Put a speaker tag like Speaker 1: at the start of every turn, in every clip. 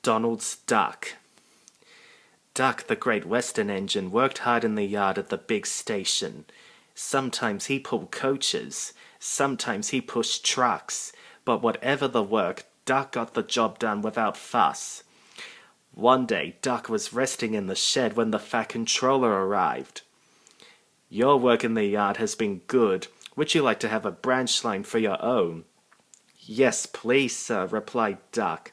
Speaker 1: Donald's duck. Duck, the Great Western engine, worked hard in the yard at the big station. Sometimes he pulled coaches, sometimes he pushed trucks, but whatever the work, Duck got the job done without fuss. One day, Duck was resting in the shed when the Fat Controller arrived. "Your work in the yard has been good. Would you like to have a branch line for your own?" "Yes, please, sir," replied Duck.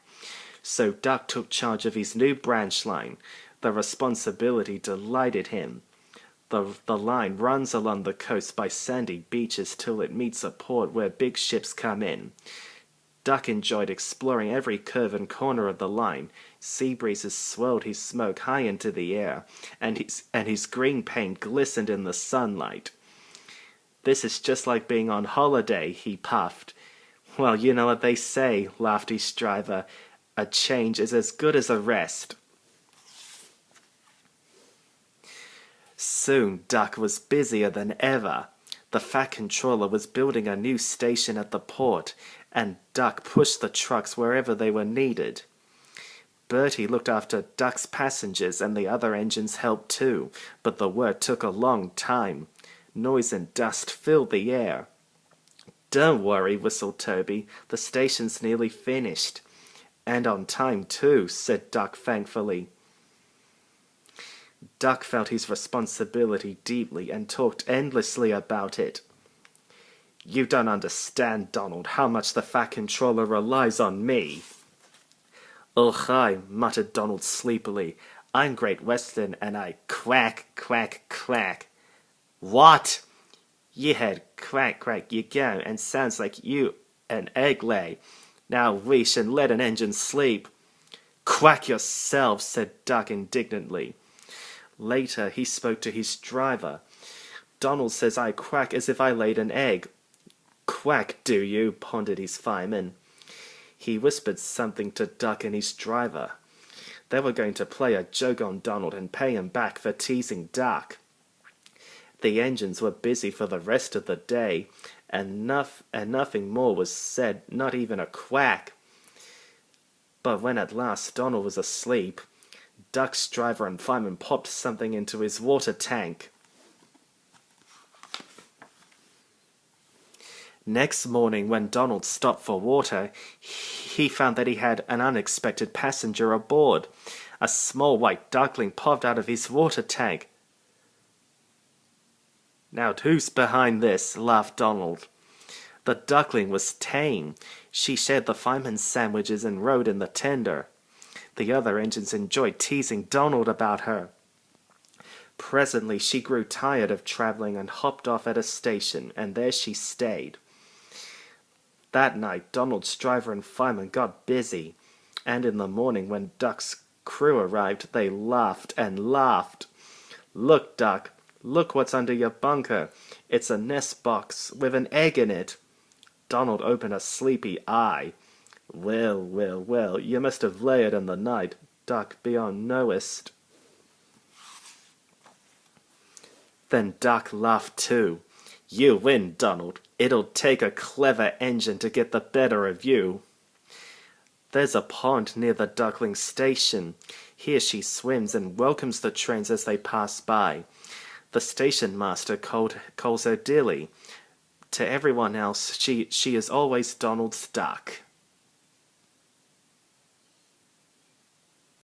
Speaker 1: So Duck took charge of his new branch line. The responsibility delighted him. The line runs along the coast by sandy beaches till it meets a port where big ships come in. Duck enjoyed exploring every curve and corner of the line. Sea breezes swirled his smoke high into the air, and his green paint glistened in the sunlight. "This is just like being on holiday," he puffed. "Well, you know what they say," laughed his driver. "A change is as good as a rest." Soon Duck was busier than ever. The Fat Controller was building a new station at the port, and Duck pushed the trucks wherever they were needed. Bertie looked after Duck's passengers, and the other engines helped too, but the work took a long time. Noise and dust filled the air. "Don't worry," whistled Toby. "The station's nearly finished." "And on time too," said Duck thankfully. Duck felt his responsibility deeply and talked endlessly about it. "You don't understand, Donald, how much the Fat Controller relies on me." "Ugh, aye," muttered Donald sleepily. "I'm Great Western, and I quack, quack, quack." "What?" "You heard quack, quack, you go, and sounds like you an egg lay. Now we should let an engine sleep." "Quack yourself," said Duck indignantly. Later he spoke to his driver. "Donald says I quack as if I laid an egg." "Quack, do you?" pondered his fireman. He whispered something to Duck and his driver. They were going to play a joke on Donald and pay him back for teasing Duck. The engines were busy for the rest of the day, and nothing more was said, not even a quack. But when at last Donald was asleep, Duck's driver and fireman popped something into his water tank. Next morning, when Donald stopped for water, he found that he had an unexpected passenger aboard. A small white duckling popped out of his water tank. "Now who's behind this?" laughed Donald. The duckling was tame. She shared the fireman's sandwiches and rode in the tender. The other engines enjoyed teasing Donald about her. Presently she grew tired of traveling and hopped off at a station, and there she stayed. That night Donald's driver and fireman got busy, and in the morning when Duck's crew arrived they laughed and laughed. "Look, Duck, look what's under your bunker. It's a nest box with an egg in it." Donald opened a sleepy eye. Well, well, well, you must have laid in the night, Duck, beyond knowest." Then Duck laughed too. "You win, Donald. It'll take a clever engine to get the better of you." There's a pond near the duckling station. Here she swims and welcomes the trains as they pass by. The station master calls her Dilly. To everyone else, she is always Donald's duck.